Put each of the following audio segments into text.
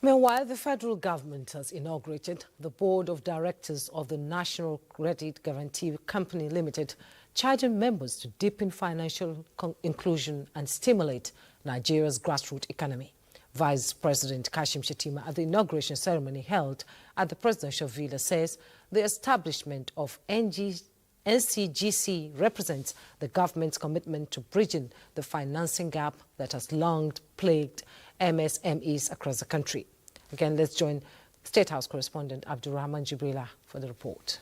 Meanwhile, the federal government has inaugurated the board of directors of the National Credit Guarantee Company Limited, charging members to deepen financial inclusion and stimulate Nigeria's grassroots economy. Vice President Kashim Shettima at the inauguration ceremony held at the presidential villa says the establishment of NCGC represents the government's commitment to bridging the financing gap that has long plagued MSMEs across the country. Again, let's join State House Correspondent Abdurrahman Jibrila for the report.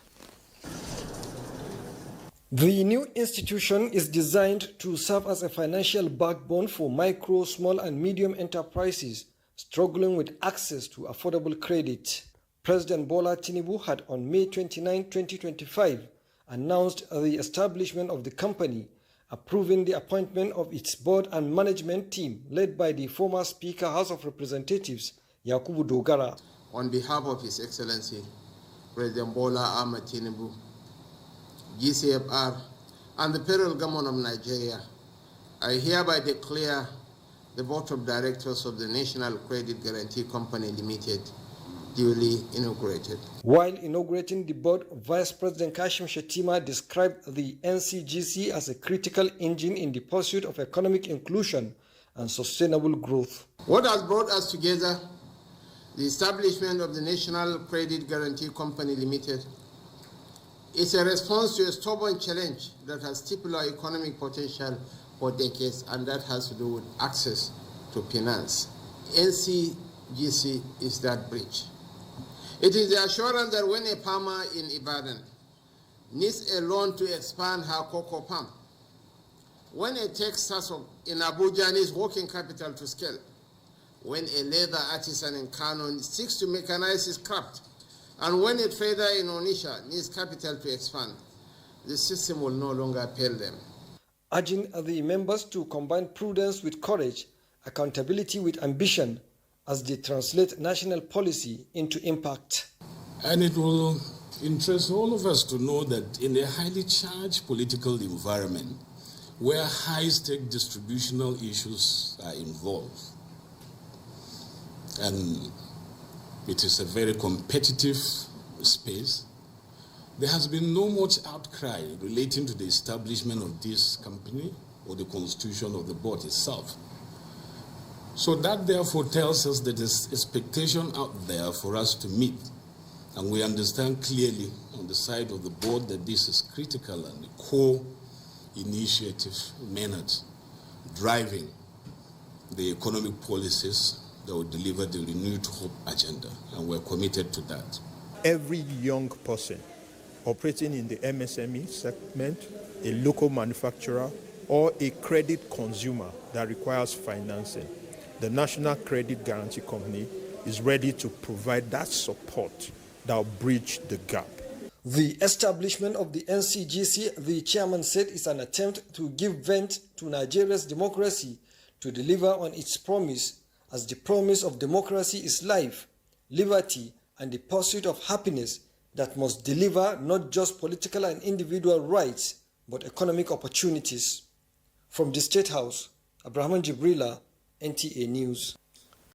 The new institution is designed to serve as a financial backbone for micro, small and medium enterprises struggling with access to affordable credit. President Bola Tinubu had on May 29, 2025, announced the establishment of the company, approving the appointment of its board and management team led by the former Speaker, House of Representatives, Yakubu Dogara. On behalf of His Excellency, President Bola Ahmed Tinubu, GCFR, and the Federal Government of Nigeria, I hereby declare the Board of Directors of the National Credit Guarantee Company Limited duly inaugurated. While inaugurating the board, Vice President Kashim Shettima described the NCGC as a critical engine in the pursuit of economic inclusion and sustainable growth. What has brought us together, the establishment of the National Credit Guarantee Company Limited, is a response to a stubborn challenge that has stifled our economic potential for decades, and that has to do with access to finance. NCGC is that bridge. It is the assurance that when a farmer in Ibadan needs a loan to expand her cocoa palm, when a Texas in Abuja needs working capital to scale, when a leather artisan in Kano seeks to mechanize his craft, and when a trader in Onitsha needs capital to expand, the system will no longer fail them. Urging the members to combine prudence with courage, accountability with ambition, as they translate national policy into impact. And it will interest all of us to know that in a highly charged political environment, where high-stake distributional issues are involved, and it is a very competitive space, there has been no much outcry relating to the establishment of this company or the constitution of the board itself. So that therefore tells us that there's expectation out there for us to meet. And we understand clearly on the side of the board that this is critical and a core initiative meant driving the economic policies that will deliver the renewed hope agenda, and we're committed to that. Every young person operating in the MSME segment, a local manufacturer, or a credit consumer that requires financing, the National Credit Guarantee Company is ready to provide that support that will bridge the gap. The establishment of the NCGC, the chairman said, is an attempt to give vent to Nigeria's democracy to deliver on its promise, as the promise of democracy is life, liberty, and the pursuit of happiness that must deliver not just political and individual rights, but economic opportunities. From the State House, Abdurrahman Jibrila, NTA News.